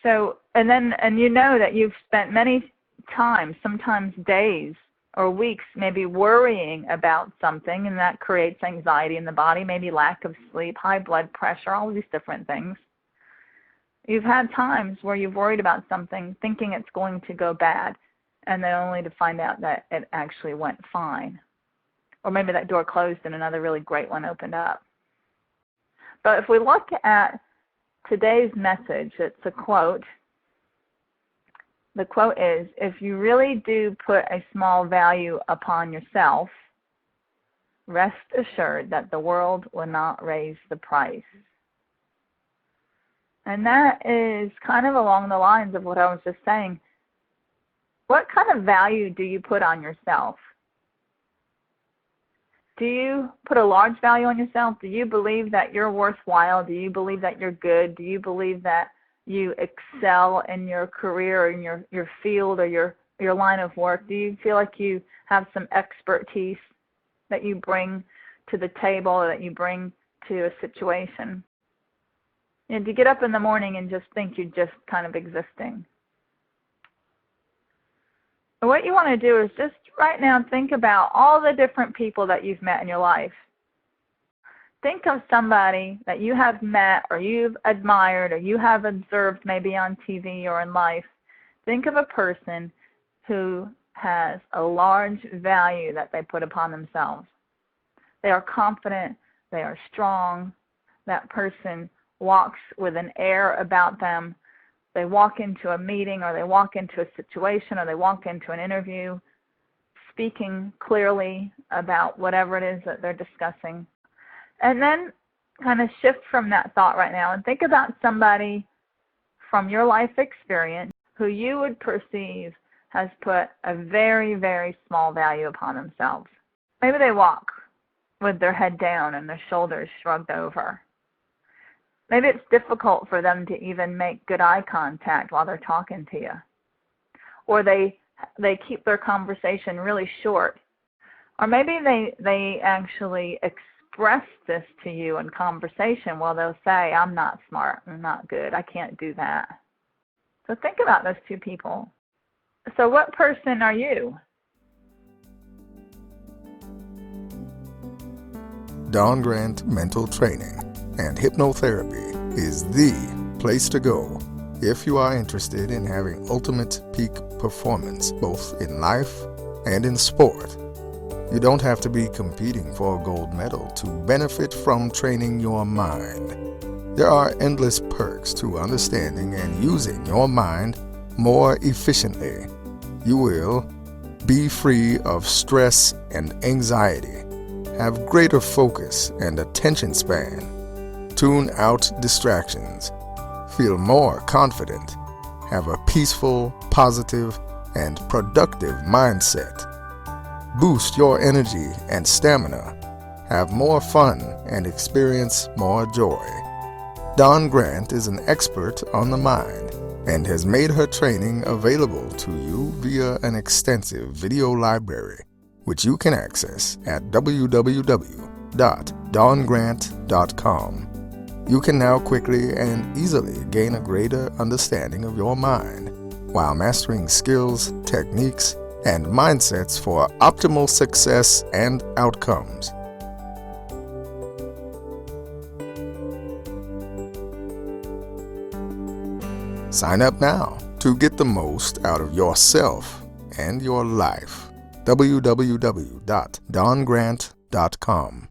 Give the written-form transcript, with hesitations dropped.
So, and you know that you've spent many times, sometimes days or weeks, maybe worrying about something, and that creates anxiety in the body, maybe lack of sleep, high blood pressure, all of these different things. You've had times where you've worried about something thinking it's going to go bad, and then only to find out that it actually went fine. Or maybe that door closed and another really great one opened up. But if we look at today's message, it's a quote. The quote is, if you really do put a small value upon yourself, rest assured that the world will not raise the price. And that is kind of along the lines of what I was just saying. What kind of value do you put on yourself? Do you put a large value on yourself? Do you believe that you're worthwhile? Do you believe that you're good? Do you believe that you excel in your career or in your field or your line of work? Do you feel like you have some expertise that you bring to the table or that you bring to a situation? And do you get up in the morning and just think you're just kind of existing? And what you want to do is just right now think about all the different people that you've met in your life. Think of somebody that you have met or you've admired or you have observed maybe on TV or in life. Think of a person who has a large value that they put upon themselves. They are confident, they are strong. That person walks with an air about them. They walk into a meeting or they walk into a situation or they walk into an interview speaking clearly about whatever it is that they're discussing. And then kind of shift from that thought right now and think about somebody from your life experience who you would perceive has put a very, very small value upon themselves. Maybe they walk with their head down and their shoulders shrugged over. Maybe it's difficult for them to even make good eye contact while they're talking to you. Or they keep their conversation really short. Or maybe they actually express this to you in conversation. Well, they'll say, I'm not smart, I'm not good, I can't do that. So think about those two people. So what person are you? Don Grant Mental Training and Hypnotherapy is the place to go if you are interested in having ultimate peak performance both in life and in sport. You don't have to be competing for a gold medal to benefit from training your mind. There are endless perks to understanding and using your mind more efficiently. You will be free of stress and anxiety, have greater focus and attention span, tune out distractions, feel more confident, have a peaceful, positive, and productive mindset, boost your energy and stamina, have more fun, and experience more joy. Don Grant is an expert on the mind and has made her training available to you via an extensive video library, which you can access at www.dongrant.com. You can now quickly and easily gain a greater understanding of your mind while mastering skills, techniques, and mindsets for optimal success and outcomes. Sign up now to get the most out of yourself and your life. www.dongrant.com